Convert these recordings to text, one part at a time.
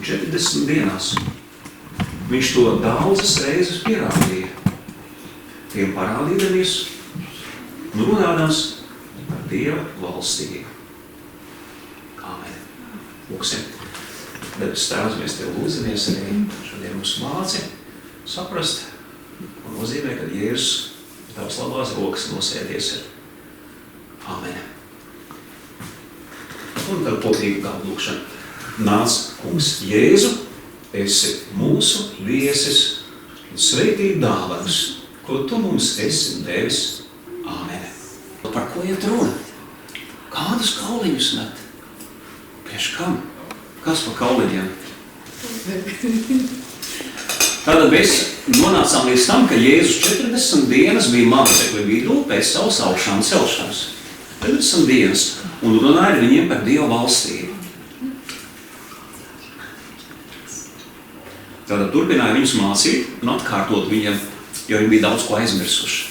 un 40 dienās. Viņš to daudzas reizes pierādīja. Tiem parādīdamies, runādams par Dieva valstību. Āmen. Lūksim. Debes Tēvs, mēs Tev lūdzamies arī šodien mums māci saprast, un nozīmē, ka Jēzus Tavas labās rokas nosēties ir. Āmen. Un tad kopīgi galvu lūkšana. Nāc, kungs, Jēzu, esi mūsu viesis un sveitīgi dāvanas, ko Tu mums esi devis. Āmen. Par ko iet runa? Kādus kauliņus met? Priekš kam? Kas pa kauliņiem? Tātad mēs nonācām līdz tam, ka Jēzus 40 dienas bija mācekļu vidū pēc savas augšām celšanas. 40 dienas. Un runāja ar viņiem par Dieva valstību. Tātad turpināja viņus mācīt un atkārtot viņiem, jo viņi bija daudz ko aizmirsuši.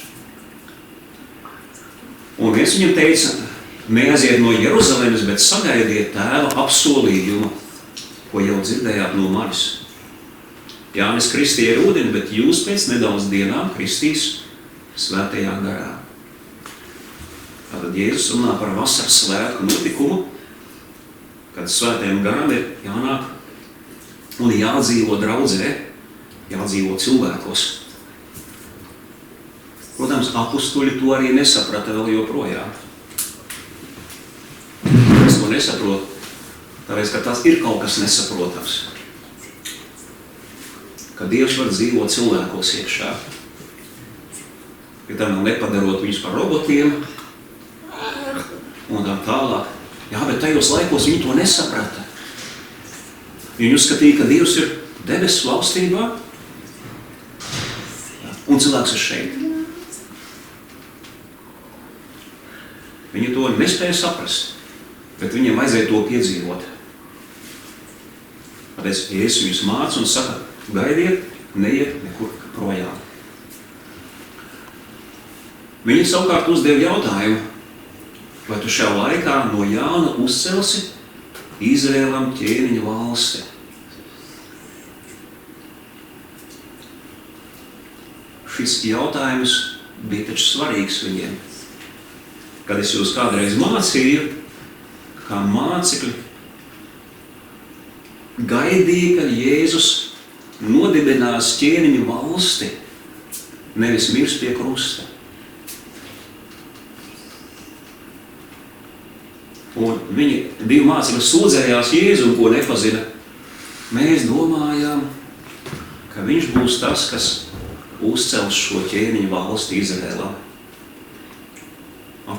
Un viens viņam teica, neaiziet no Jeruzalemes, bet sagaidiet Tēva apsolījumu, ko jau dzirdējāt no manis. Jānis kristīja ar ūdeni, bet jūs pēc nedaudz dienām kristīs svētajā garā. Tātad Jēzus runā par vasaras svētku notikumu, kad svētajam garam ir jānāk un jādzīvo draudzē, jādzīvo cilvēkos. Protams, apustuļi to arī nesaprata vēl joprojām. Es to nesaprotu, tāpēc, ka tas ir kaut kas nesaprotams. Ka Dievs var dzīvot cilvēkos iekšā. Ja tam nepadarot viņus par robotiem un tā tālāk. Jā, bet tajos laikos viņi to nesaprata. Viņi uzskatīja, ka Dievs ir debesu valstībā un cilvēks ir šeit. Viņi to nespēja saprast, bet viņiem vajadzēja to piedzīvot. Tāpēc Jēzus viņus māca un saka, gaidiet, neiet nekur projām. Viņi savukārt uzdev jautājumu, vai tu šajā laikā no jauna uzcelsi Izrēlam ķēniņa valsti. Šis jautājums bija taču svarīgs viņiem. Kad es jūs kādreiz mācīju, kā mācekļi gaidīja, ka Jēzus nodibinās ķēniņu valsti, nevis mirs pie krusta. Un viņi divi mācekļi sūdzējās Jēzu, ko nepazina. Mēs domājām, ka viņš būs tas, kas uzcels šo ķēniņu valsti Izrēlā.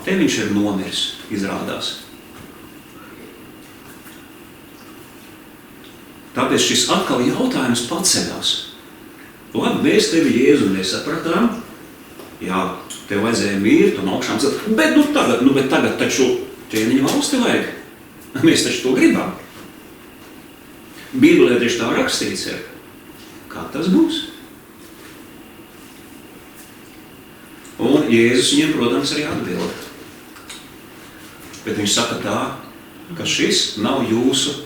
Te viņš ir nomiris, izrādās. Tāpēc šis atkal jautājums paceļās. Labi, mēs tevi Jēzu nesapratām. Jā, tev vajadzēja mirt un augšām celt. Bet tagad taču ķēniņu valsti vajag. Mēs taču to gribam. Bībelē tieši tā rakstīts ir. Kā tas būs? Un Jēzus viņiem, protams, arī atbild. Bet viņš saka tā, ka šis nav jūsu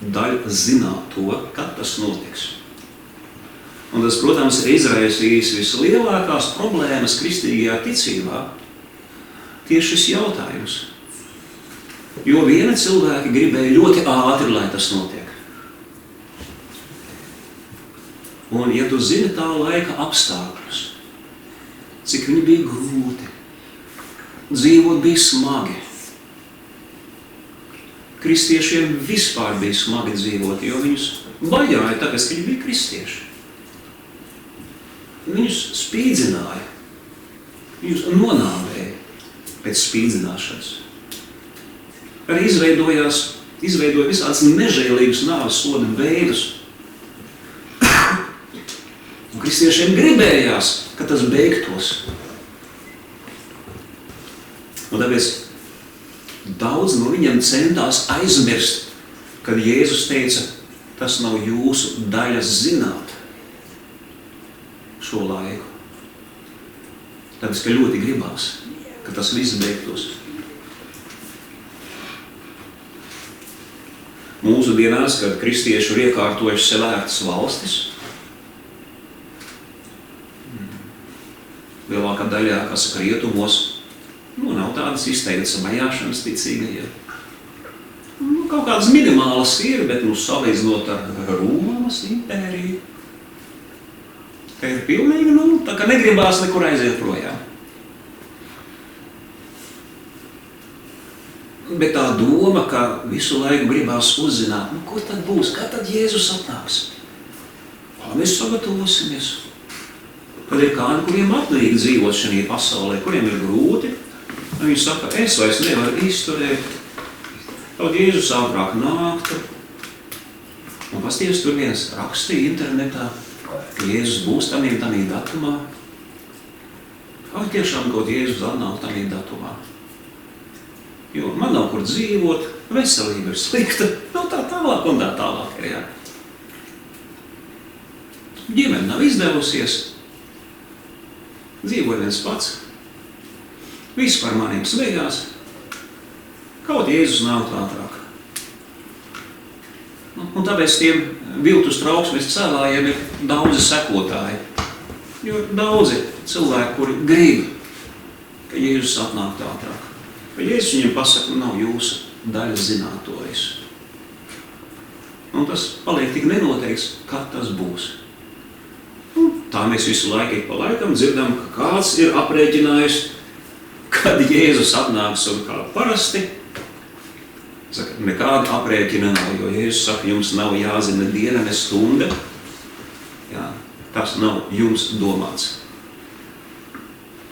daļa zināt to, kad tas notiks. Un tas, protams, ir izraisījis vislielākās problēmas kristīgajā ticībā. Tieši šis jautājums. Jo viena cilvēki gribēja ļoti ātri, lai tas notiek. Un, ja tu zini tā laika apstākļus, cik viņi bija grūti, dzīvot bija smagi. Kristiešiem vispār bija smagi dzīvot, jo viņus vajāja tāpēc, ka viņi bija kristieši. Viņus spīdzināja, viņus nonāvēja pēc spīdzināšanas. Arī izveidoja visādas nežēlīgas nāves soda veidus. Un kristiešiem gribējās, ka tas beigtos. Un tāpēc daudz no viņiem centās aizmirst, kad Jēzus teica, tas nav jūsu daļas zināt šo laiku. Tāpēc, ka ļoti gribās, ka tas viss beigtos. mūsu dienās, kad kristieši ir iekārtojuši sev ērtas valstis, lielākā daļā, kā saka, rietumos, nav tādas izteiktas vajāšanas ticīgajiem. Kaut kādas minimālas ir, bet salīdzinot ar Romas impēriju, ka ir pilnīgi, tā kā negribās nekur aiziet projām. Bet tā doma, ka visu laiku gribās uzzināt, ko tad būs, kā tad Jēzus atnāks? Kā mēs sagatavosimies? Kad ir kādi, kuriem atliek dzīvot šajā pasaulē, kuriem ir grūti, viņi saka, es vairs nevaru izturēt, kaut Jēzus ātrāk nāktu. Un pasties tur viens rakstīja internetā, ka Jēzus būs tamī datumā. Vai tiešām kaut Jēzus atnāk tamī datumā? Jo man nav kur dzīvot, veselība ir slikta, tā tālāk un tā tālāk ir, jā. Ģimene nav izdevusies, dzīvoja viens pats, viss par maniem smējās, kaut Jēzus nāk ātrāk. Un tāpēc tiem viltus trauksmes cēlājiem ir daudzi sekotāji, jo daudzi cilvēki, kuri grib, ka Jēzus atnāk ātrāk. Ka Jēzus viņiem pasaka, nav jūsu daļa zināt to visu. Un tas paliek tik nenoteikts, kad tas būs. Tā mēs visu laiku ik pa laikam dzirdam, ka kāds ir aprēķinājis, kad Jēzus atnāks un kā parasti. Saka, nekāda aprēķina nav, jo Jēzus saka, jums nav jāzina diena, ne stunda. Jā, tas nav jums domāts.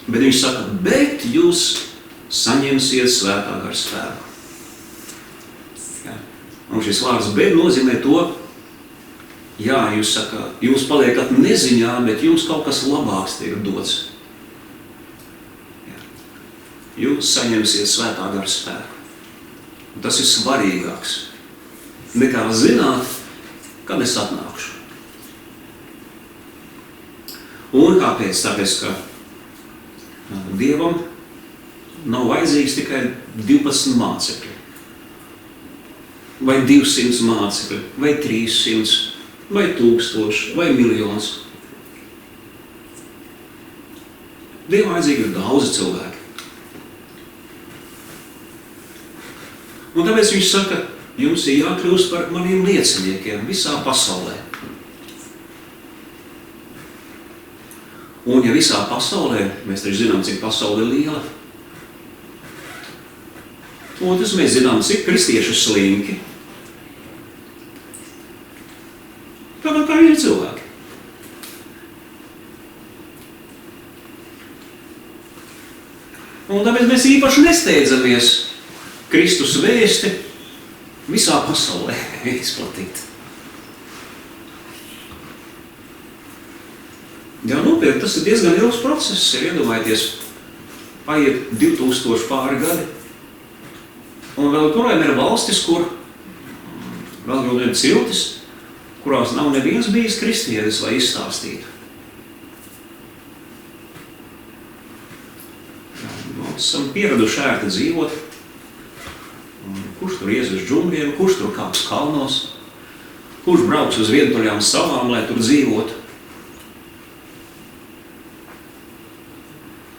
Bet viņš saka, bet jūs saņemsiet svētā gara spēku. Ja. Un šis vārds bet nozīmē to, jā, jūs saka, jūs paliekat neziņā, bet jums kaut kas labāks tiek dots. Ja. Jūs saņemsiet svētā gara spēku. Un tas ir svarīgāks nekā zināt, kad es atnākšu. Un kāpēc? Tāpēc, ka Dievam nav vajadzīgs tikai 12 mācekļi, vai 200 mācekļi, vai 300, vai 1000, vai miljons. Dievam vajadzīgi ir daudzi cilvēki. Un tāpēc viņš saka, jums ir jākļūst par maniem lieciniekiem visā pasaulē. Un ja visā pasaulē, mēs taču zinām, cik pasaule ir liela, otrs mēs zinām, cik kristieši slinki. Tāpat kā ir cilvēki. Un tāpēc mēs īpaši nesteidzamies Kristus vēsti visā pasaulē izplatīt. Jā, nopietni, tas ir diezgan ilgs process, ir iedomājieties, paiet 2000 pāri gadi. Un vēl projām ir valstis, kur vēl ir ciltis, kurās nav neviens bijis kristietis, lai izstāstītu. Mēs esam pieraduši ērti dzīvot. Kurš tur ies uz džungļiem, kurš tur kāps kalnos, kurš brauks uz vientuļām salām, lai tur dzīvotu.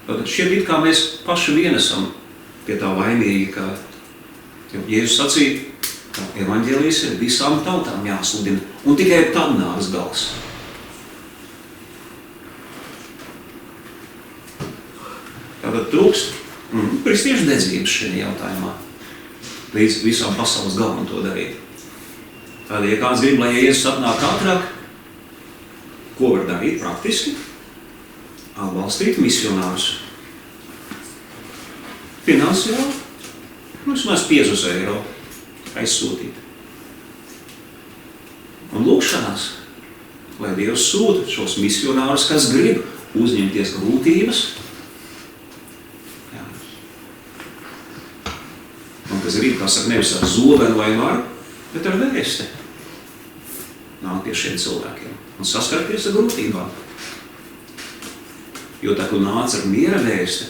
Tad šķiet it kā mēs paši vien esam pie tā vainīgi, ka Jēzus sacīja, ka evaņģēlijs ir visām tautām jāsludina, un tikai tad nāks gals. Tātad trūkst kristiešu dedzības šajā jautājumā, līdz visām pasaules galam to darīt. Tad, ja kāds grib, lai Jēzus atnāk ātrāk, ko var darīt praktiski? Atbalstīt misionārus. Finansiāli, vismaz 5 eiro aizsūtīt. Un lūkšanās, lai Dievs sūta šos misionārus, kas grib uzņemties grūtības, jā. Un kas grib, kā saka, nevis ar zobenu vai varu, bet ar vēsti. Nāk pie šiem cilvēkiem un saskarties ar grūtībām. Jo tā, tu nāc ar miera vēsti,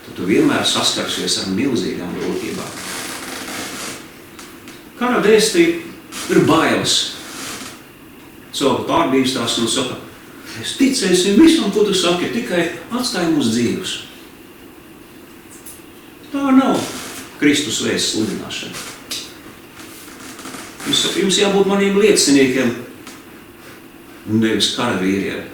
tad tu vienmēr saskarsies ar milzīgām grūtībām. kara vēstī ir bailes. Cilvēki pārbīstās un saka, es ticēsim visam, ko tu saki, tikai atstāj mūs dzīvus. Tā nav Kristus vēsts sludināšana. Jums jābūt maniem lieciniekiem, nevis karavīriem.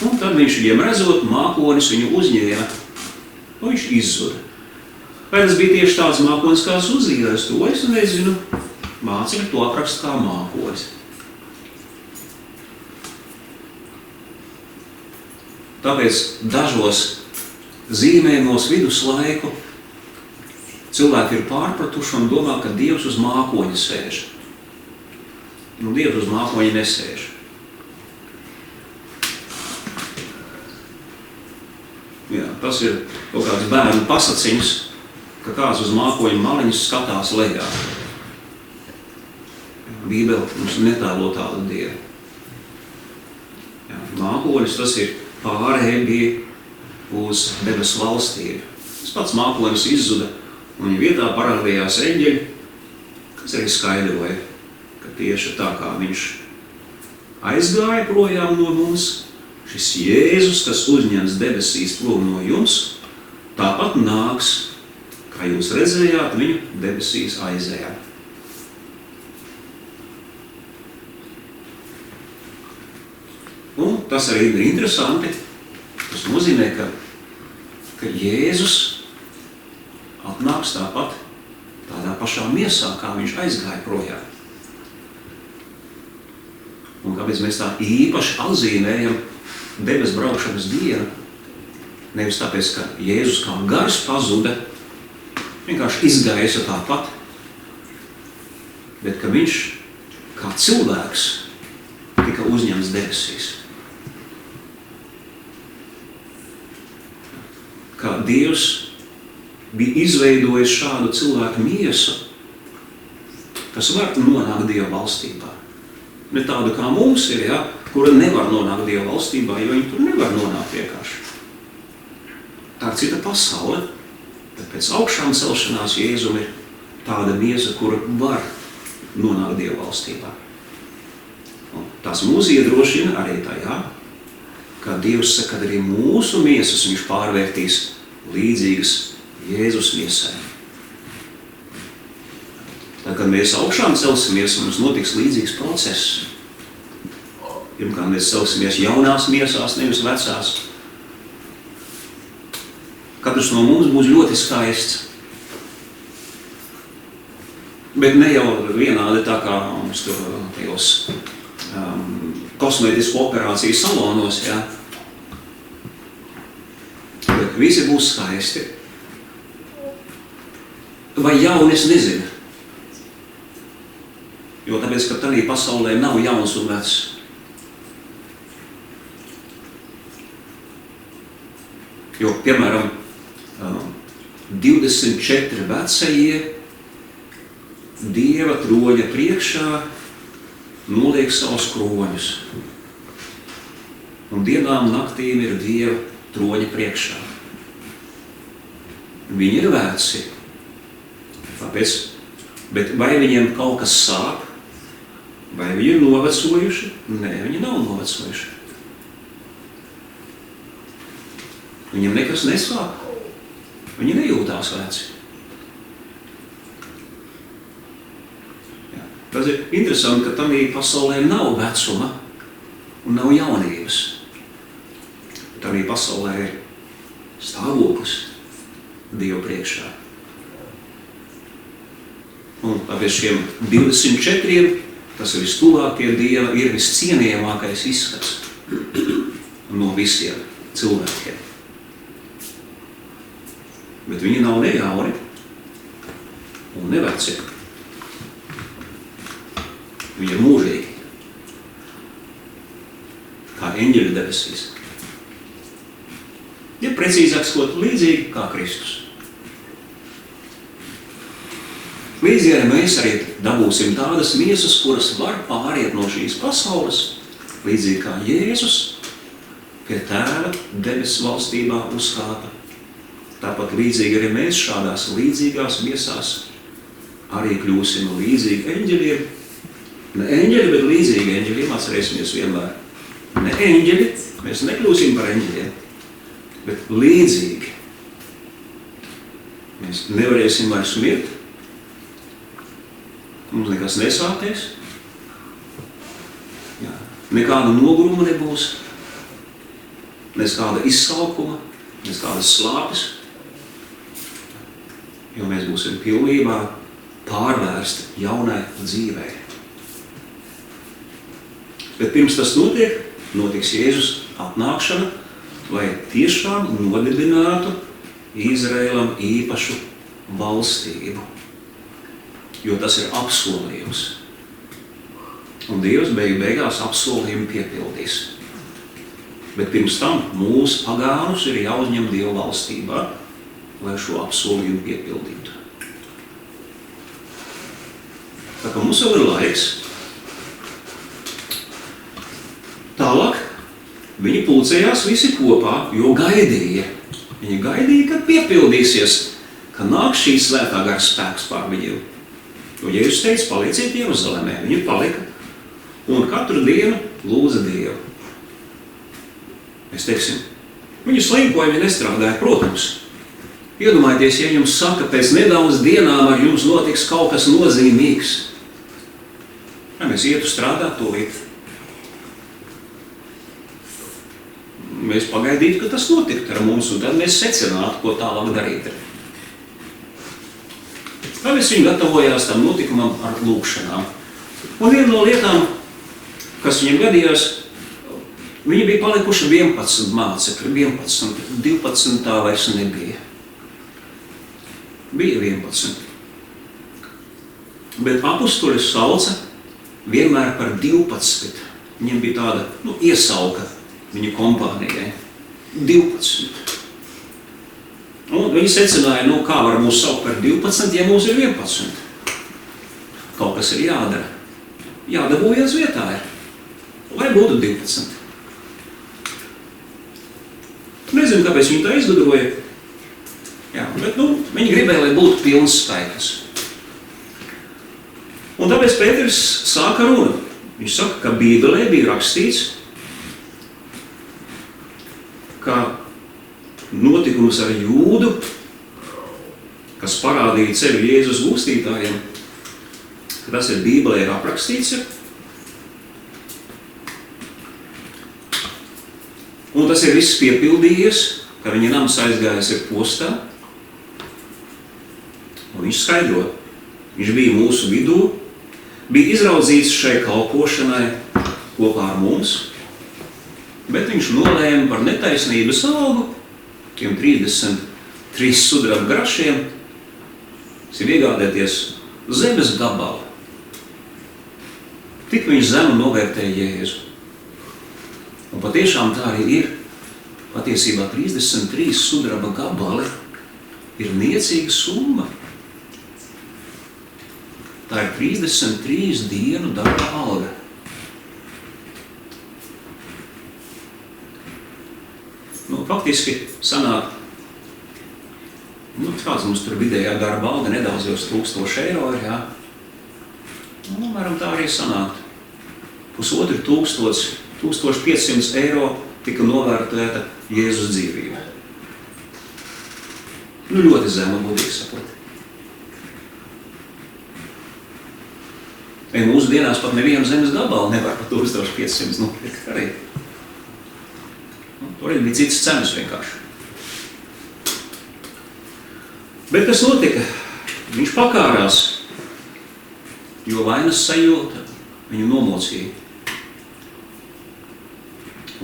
Un tad viņš viņiem redzot, mākonis viņu uzņēma, un viņš izzuda. Vai tas bija tieši tāds mākonis, kāds Uzijas, to es nezinu. Mācekļi to apraksta kā mākonis. Tāpēc dažos zīmējumos viduslaiku cilvēki ir pārpratuši un domā, ka Dievs uz mākoņa sēž. Dievs uz mākoņa nesēž. Jā, tas ir kaut kāds bērnu pasaciņas, ka kāds uz mākoņa maliņas skatās lejā. Bībele mums netēlo tādu Dievu. Jā, mākonis tas ir pārējie bija uz debesu valstību. Tas pats mākonis izzuda, un viņa vietā parādījās eņģeļi, kas arī skaidroja, ka tieši tā kā viņš aizgāja projām no mums, šis Jēzus, kas uzņems debesīs prom no jums, tāpat nāks, kā jūs redzējāt, viņu debesīs aizējā. Un tas arī ir interesanti. Tas nozīmē, ka Jēzus atnāks tāpat tādā pašā miesā, kā viņš aizgāja projām. Un kāpēc mēs tā īpaši atzīmējam debes braukšanas dienu? Nevis tāpēc, ka Jēzus kā gars pazuda, vienkārši izgaisa tāpat, bet ka viņš kā cilvēks tika uzņemts debesīs. Kā Dievs bija izveidojis šādu cilvēku miesu, kas var nonākt Dieva valstībā. Ne tādu kā mums ir, ja, kura nevar nonākt Dieva valstībā, jo viņi tur nevar nonākt vienkārši. Tā ir cita pasaule, bet pēc augšām celšanās Jēzum ir tāda miesa, kura var nonākt Dieva valstībā. Un tas mūs iedrošina arī tajā, kā Dievs saka, kad arī mūsu miesas viņš pārvērtīs līdzīgas Jēzus miesai. Tad, kad mēs augšām celsimies, mums notiks līdzīgs process. Pirmkārt, mēs celsimies jaunās miesās, nevis vecās. Katrs no mums būs ļoti skaists. Bet ne jau vienādi tā kā mums tur tajos kosmētisku operāciju salonos, jā. Bet visi būs skaisti. Vai jauni, es nezinu. Jo tāpēc, ka tādā pasaulē nav jauns un vecs. Jo, piemēram, 24 vecajie Dieva troņa priekšā noliek savus kroņus. Un dienām naktīm ir Dieva troņa priekšā. Viņi ir veci. Tāpēc, bet vai viņiem kaut kas sāp? Vai viņi ir novecojuši? Nē, viņi nav novecojuši. Viņiem nekas nesāp. Viņi nejūtās veci. Tas ir interesanti, ka tādā pasaulē nav vecuma un nav jaunības. Tādā pasaulē ir stāvoklis Dieva priekšā. Un tāpēc šiem 24, kas ir vistuvāk pie Dieva, ir viscienījamākais izskats no visiem cilvēkiem. Bet viņi nav ne jauni un ne veci. Viņi ir mūžīgi, kā eņģeļi debesīs. Ja precīzāk skot, līdzīgi kā Kristus. Līdzīgi arī mēs arī dabūsim tādas miesas, kuras var pāriet no šīs pasaules, līdzīgi kā Jēzus, pie tēva debesu valstībā uzkāpa. Tāpat līdzīgi arī mēs šādās līdzīgās miesās arī kļūsim līdzīgi eņģeļiem. Ne eņģeļi, bet līdzīgi eņģeļiem, atcerēsimies vienmēr. Ne eņģeļi, mēs nekļūsim par eņģeļiem, bet līdzīgi. Mēs nevarēsim vairs mirt, mums nekas nesāties, nekāda noguruma nebūs, nes kāda izsalkuma, nes kādas slāpes, jo mēs būsim pilnībā pārvērsti jaunai dzīvei. Bet pirms tas notiks Jēzus atnākšana, lai tiešām nodibinātu Izraēlam īpašu valstību, jo tas ir apsolījums. Un Dievs beigās apsolījumu piepildīs. Bet pirms tam mūsu pagānus ir jāuzņem Dieva valstībā, lai šo apsolījumu piepildītu. Tā kā mums vēl ir laiks. Tālāk viņi pulcējās visi kopā, jo gaidīja. Viņi gaidīja, kad piepildīsies, ka nāk šī svētā gara spēks pār viņiem. Jo Jēzus teica, palieciet Jeruzalemē. Viņi palika un katru dienu lūdza Dievu. Mēs teiksim, viņi slinkoja, viņi nestrādāja, protams. Iedomājieties, ja jums saka, pēc nedaudz dienām ar jums notiks kaut kas nozīmīgs. Ja mēs ietu strādāt tūlīt. Mēs pagaidītu, ka tas notiktu ar mums, un tad mēs secinātu, ko tālāk darīt. Tāpēc viņi gatavojās tam notikumam ar lūkšanām. Un viena no lietām, kas viņiem gadījās, viņi bija palikuši 11 mācekļi, 11, 12 tā vairs nebija. Bija 11. Bet apustuļi sauca vienmēr par 12. Viņiem bija tāda, iesauka viņu kompānijai. 12. Un viņi secināja, kā var mūs saukt par 12, ja mums ir 11. Kaut kas ir jādara. Jādabūjies vietā ir. Lai būtu 12. Nezinu, kāpēc viņi tā izgudroja. Bet viņi gribēja, lai būtu pilns skaitlis. Un tāpēc Pēters sāka runu. Viņš saka, ka Bībelē bija rakstīts, ka notikums ar Jūdu, kas parādīja ceļu Jēzus gūstītājiem, ka tas ir Bībelē aprakstīts. Un tas ir viss piepildījies, ka viņa nams aizgājis ir postā. Un viņš skaidro, viņš bija mūsu vidū, bija izraudzīts šai kalpošanai kopā ar mums, bet viņš nolēma par netaisnības algu, tiem 33 sudraba grašiem, iegādēties zemes gabalu. Tik viņš zemu novērtēja Jēzu. Un patiešām tā arī ir. Patiesībā 33 sudraba gabali ir niecīga summa. Tā ir 33 dienu darba alga. Faktiski sanāk, kāds mums tur vidējā darba alga nedaudz jau 1000 eiro ir, jā. Mēram tā arī sanāk. 1500, 1500 eiro tika novērtēta Jēzus dzīvība. Ļoti zema, godīgi sakot. Mūsu dienās pat nevienu zemes gabalu nevar par 1500 nopirkt arī. Tur bija citas cenas vienkārši. Bet kas notika? Viņš pakārās, jo vainas sajūta viņu nomocīja.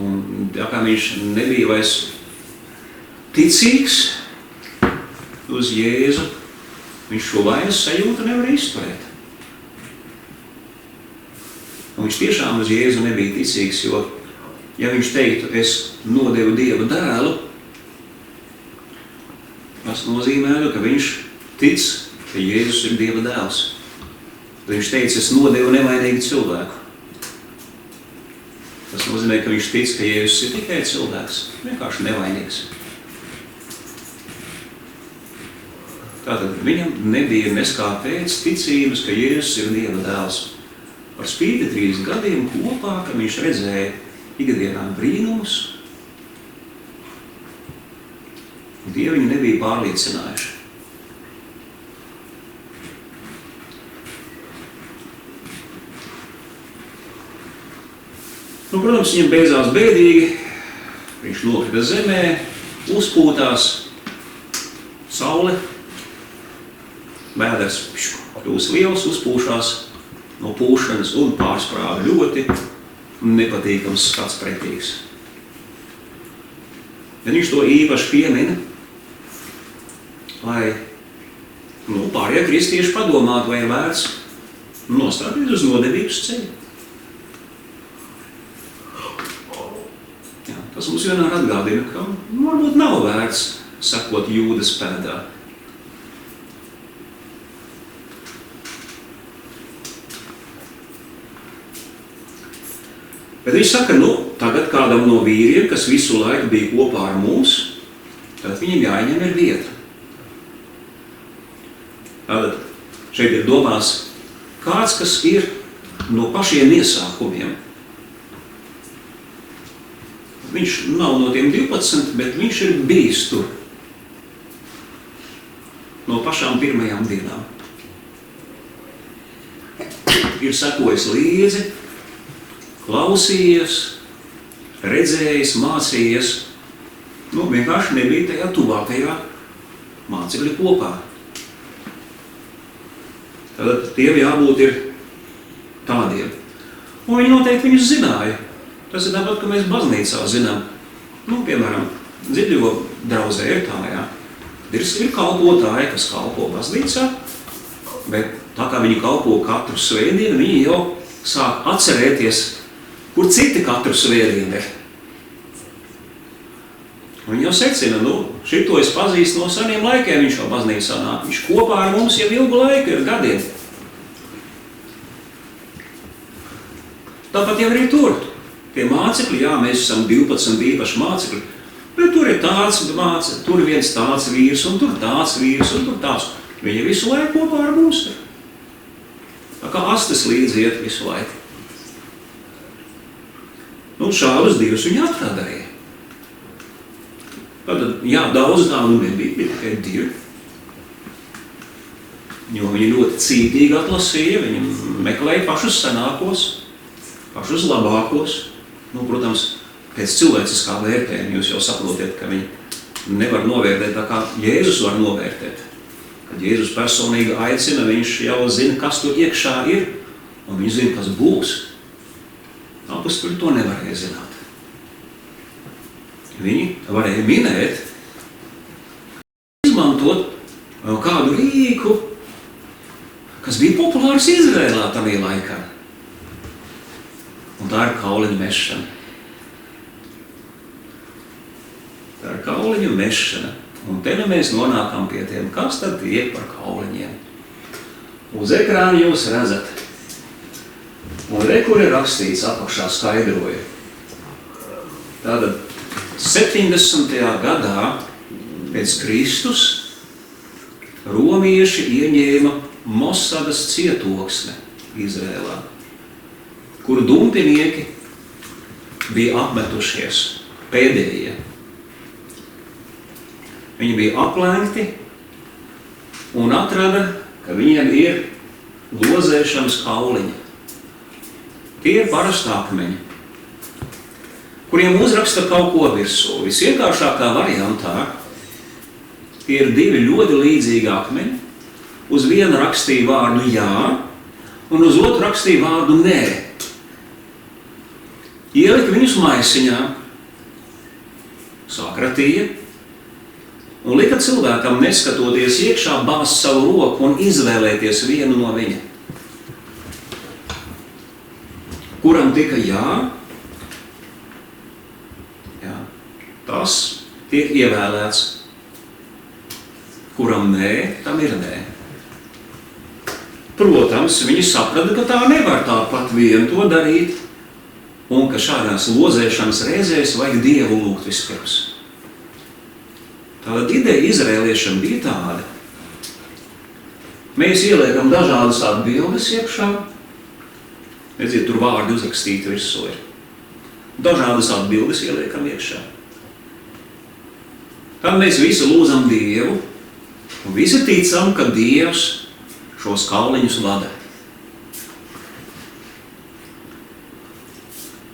Un tā kā viņš nebija vairs ticīgs uz Jēzu, viņš šo vainas sajūtu nevar izturēt. Un viņš tiešām uz Jēzu nebija ticīgs, jo ja viņš teiktu, es nodevu Dieva dēlu, tas nozīmē, ka viņš tic, ka Jēzus ir Dieva dēls. Viņš teica, es nodevu nevainīgu cilvēku. Tas nozīmē, ka viņš tic, ka Jēzus ir tikai cilvēks, vienkārši nevainīgs. Tātad viņam nebija neskāpēc ticības, ka Jēzus ir Dieva dēls. Par spīti 3 gadiem kopā, ka viņš redzēja ikdienā brīnumus, un tie viņu nebija pārliecinājuši. Protams, viņam beidzās bēdīgi, viņš nokrita zemē, uzpūtās, saule, vēders kļūst liels, uzpūšās no pūšanas un pārsprāva ļoti nepatīkams skats pretīgs. Bet viņš to īpaši piemina, lai pārējie kristieši padomātu, vai ir vērts nostāties uz nodevības ceļu. Jā, tas mums vienmēr atgādina, ka varbūt nav vērts sekot Jūdas pēdā. Bet viņš saka, tagad kādam no vīriem, kas visu laiku bija kopā ar mums, tad viņam jāņem ir vieta. Tātad šeit ir domās kāds, kas ir no pašiem iesākumiem. Viņš nav no tiem 12, bet viņš ir bijis tur. No pašām pirmajām dienām. Ir sekojis līdzi, klausījies, redzējis, mācījies, vienkārši nebija tajā tuvākajā mācekļu kopā. Tad tiem jābūt ir tādiem. Un viņi noteikti viņus zināja. Tas ir tāpat, ka mēs baznīcā zinām. Piemēram, Dziļļo draudzē ir tā, jā. Ir kalpotāji, kas kalpo baznīcā, bet tā kā viņi kalpo katru svētdienu, viņi jau sāk atcerēties, kur citi katru svētdienu ir. Viņi jau secina, šito es pazīstu no seniem laikiem, viņš jau baznīcā nāk. Viņš kopā ar mums jau ilgu laiku ir gadiem. Tāpat jau arī tur. Tie mācekļi, jā, mēs esam 12 īpaši mācekļi, bet tur ir tāds mācekļi, tur viens tāds vīrs, un tur tāds vīrs, un tur tāds. Viņi visu laiku kopā ar mums ir. Tā kā astes līdzi iet visu laiku. Šādus divus viņi atradīja. Tātad, jā, daudz tādu nebija, bija tikai 2. Jo viņi ļoti cītīgi atlasīja, viņi meklēja pašus senākos, pašus labākos. Protams, pēc cilvēciskā vērtējuma jūs jau saprotiet, ka viņi nevar novērtēt tā, kā Jēzus var novērtēt. Kad Jēzus personīgi aicina, viņš jau zina, kas tur iekšā ir, un viņš zina, kas būs. Apustuļi to nevarēja zināt. Viņi varēja minēt, izmantot kādu rīku, kas bija populārs Izrēlā tajā laikā. Un tā ir kauliņu mešana. Tā ir kauliņu mešana. Un te mēs nonākam pie tiem, kas tad tiek par kauliņiem. Uz ekrāna jūs redzat. Un kur ir rakstīts apakšā skaidroja. Tātad 70. gadā pēc Kristus romieši ieņēma Mosadas cietoksni Izrēlā, kur dumpinieki bija apmetušies, pēdējie. Viņi bija aplenkti un atrada, ka viņiem ir lozēšanas kauliņi. Tie ir parasti akmeņi, kuriem uzraksta kaut ko virsū. Visvienkāršākā variantā tie ir 2 ļoti līdzīgi akmeņi. Uz vienu rakstīja vārdu jā, un uz otru rakstīja vārdu nē. Ielika viņus maisiņā, sakratīja, un lika cilvēkam, neskatoties iekšā, bāzt savu roku un izvēlēties vienu no viņa. Kuram tika jā, tas tiek ievēlēts. Kuram nē, tam ir nē. Protams, viņi saprata, ka tā nevar tāpat vien to darīt. Un ka šādās lozēšanas reizēs vajag Dievu lūgt vispirms. Tāda ideja izrēliešiem bija tāda. Mēs ieliekam dažādas atbildes iekšā. Redziet, tur vārdi uzrakstīti virsū ir. Dažādas atbildes ieliekam iekšā. Tad mēs visi lūdzam Dievu, un visi ticam, ka Dievs šos kauliņus vada.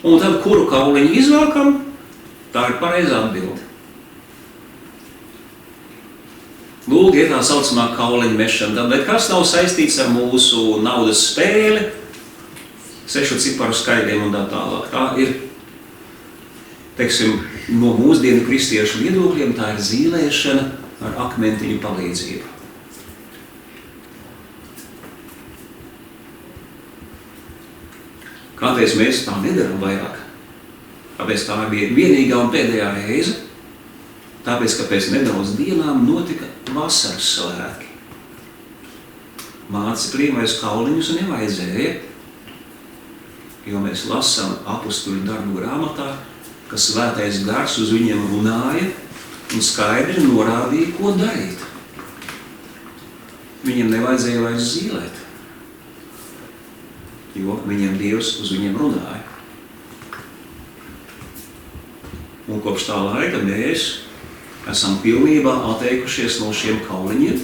Un tad, kuru kauliņu izvēlkam, tā ir pareizā atbilde. Lūk, ir tā saucamā kauliņu mešana, bet kas nav saistīts ar mūsu naudas spēli, 6 ciparu skaidriem un tā tālāk. Tā ir, teiksim, no mūsdienu kristiešu viedokļiem, tā ir zīlēšana ar akmentiņu palīdzību. Kāpēc mēs tā nedaram vairāk? Kāpēc tā bija vienīgā un pēdējā reize? Tāpēc, ka pēc nedaudz dienām notika vasaras svētki. Mācekļiem vairs kauliņus nevajadzēja, jo mēs lasām apustuļu darbu grāmatā, ka svētais gars uz viņiem runāja un skaidri norādīja, ko darīt. Viņiem nevajadzēja vairs zīlēt, jo viņiem Dievs uz viņiem runāja. Un kopš tā laika mēs esam pilnībā atteikušies no šiem kauliņiem,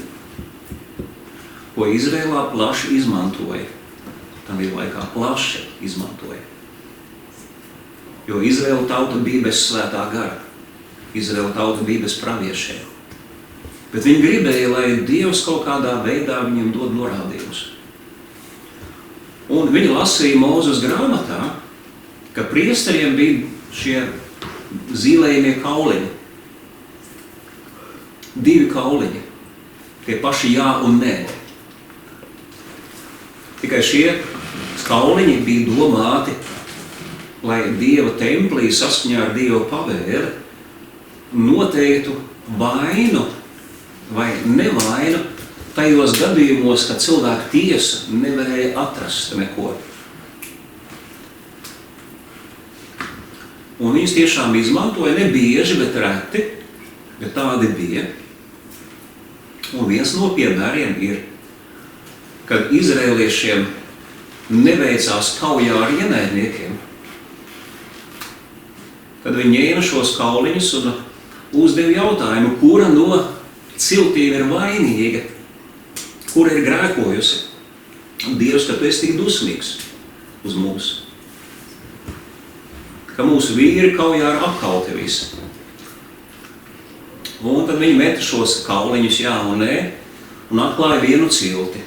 ko Izrēlā plaši izmantoja. Tam ir laikā plaši izmantoja. Jo Izraēla tauta bija bez svētā gara. Izraēla tauta bija bez praviešiem. Bet viņi gribēja, lai Dievs kaut kādā veidā viņiem dod norādījumus. Un viņi lasīja Mūzes grāmatā, ka priesteriem bija šie zīlējumie kauliņi. 2 kauliņi. Tie paši jā un nē. Tikai šie kauliņi bija domāti, lai Dieva templī saskaņā ar Dieva pavēli noteiktu vainu vai nevainu tajos gadījumos, kad cilvēku tiesa nevarēja atrast neko. Un viņus tiešām izmantoja ne bieži, bet reti, bet tādi bija. Un viens no piemēriem ir, kad izrēliešiem neveicās kaujā ar ienaidniekiem, tad viņi ņēma šos kauliņus un uzdeva jautājumu, kura no ciltīm ir vainīga, kura ir grēkojusi. Dievs, ka tu esi tik dusmīgs uz mums, ka mūsu vīri kaujā ar apkalti visi. Un tad viņi meta šos kauliņus jā un nē un atklāja vienu cilti.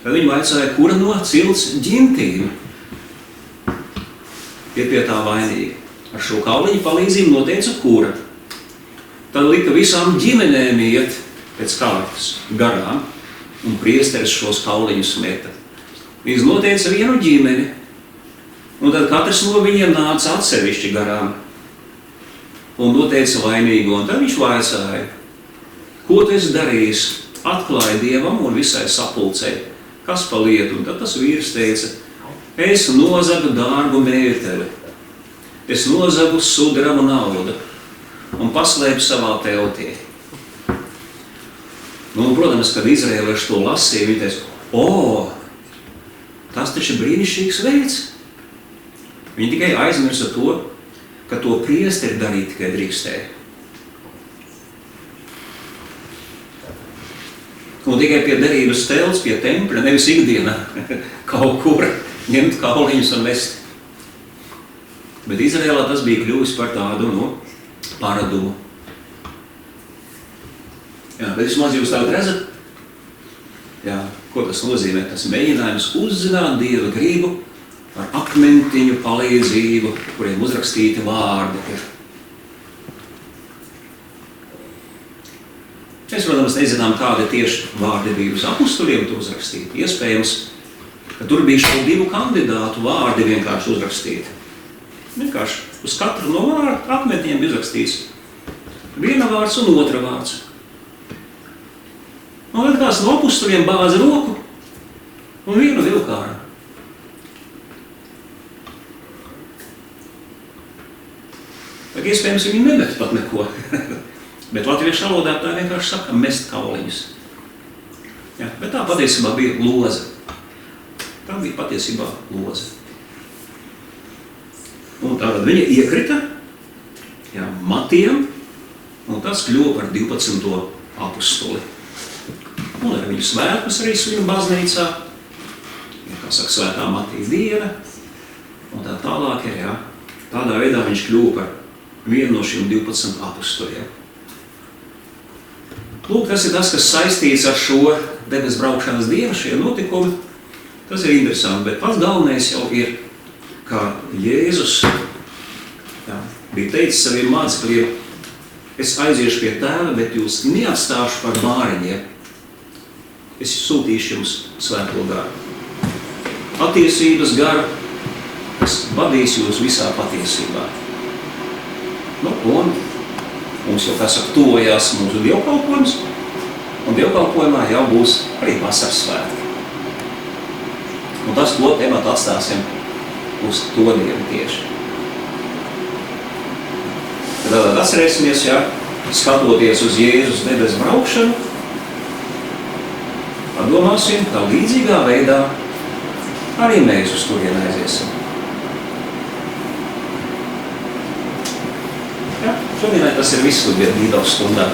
Tad viņi vaicāja, kura no cilts ģintīm ir pie tā vainīga. Ar šo kauliņu palīdzību noteica, kura. Tad lika visām ģimenēm iet pēc kārtas garām, un priesteris šos kauliņus meta. Viņš noteica vienu ģimeni, un tad katrs no viņiem nāca atsevišķi garām un noteica vainīgo. Un tad viņš vaicāja, ko tu esi darījis? Atklāja Dievam un visai sapulcei, kas pa lietu. Un tad tas vīrs teica, es nozagu dārgu mēteli, es nozagu sudrabu naudu un paslēpu savā teltī. Nu, protams, kad izrēlieši to lasīja, viņi teica, tas taču ir brīnišķīgs veids. Viņi tikai aizmirsa to, ka to priesteri darīt tikai drīkstēja. Un tikai pie derības telts, pie tempļa, nevis ikdienā kaut kur ņemt kauliņus un vest. Bet Izrēlā tas bija kļuvis par tādu, paradumu. Jā, bet vismaz jūs tagad redzat, ko tas nozīmē? Tas mēģinājums uzzināt Dieva gribu ar akmentiņu palīdzību, kuriem uzrakstīti vārdi ir. Mēs, protams, nezinām, kādi tieši vārdi bija uz apustuļiem tur uzrakstīti. Iespējams, ka tur bija šo 2 kandidātu vārdi vienkārši uzrakstīti. Vienkārši uz katru no akmentiņiem bija uzrakstīts viena vārds un otra vārds. Un tad kāds no apustuļiem bāza roku un vienu vilkāru. tad iespējams viņi nemet pat neko. Bet latviešu valodā tā vienkārši saka mest kauliņus. Ja, bet tā patiesībā bija loze. Tā bija patiesībā loze. Un tātad viņa iekrita matiem, un tas kļuva par 12. apustuli. Un ar viņu svētkus arī svinu baznīcā, kā saka, svētā Matija diena, un tā tālāk ir, tādā veidā viņš kļuva par vienu no šiem 12 apustuliem. Lūk, tas ir tas, kas saistīts ar šo debes braukšanas dienu, šie notikumi. Tas ir interesanti, bet pats galvenais jau ir, kā Jēzus bija teicis saviem mācekļiem, es aiziešu pie tēva, bet jūs neatstāšu par bāriņiem. Es sūtīšu jums svēto garu. Patiesības garu, kas vadīs jūs visā patiesībā. Un mums jau, kā saka, tuvojās mūsu dievkalpojums, un dievkalpojumā jau būs arī vasaras svētki. Un tas, to tematu atstāsim uz to dienu tieši. Tad atcerēsimies, skatoties uz Jēzus debes braukšanu, padomāsim, ka līdzīgā veidā arī mēs uz turien aiziesim. Šodienai tas ir viss, kur bija Bībeles stundā.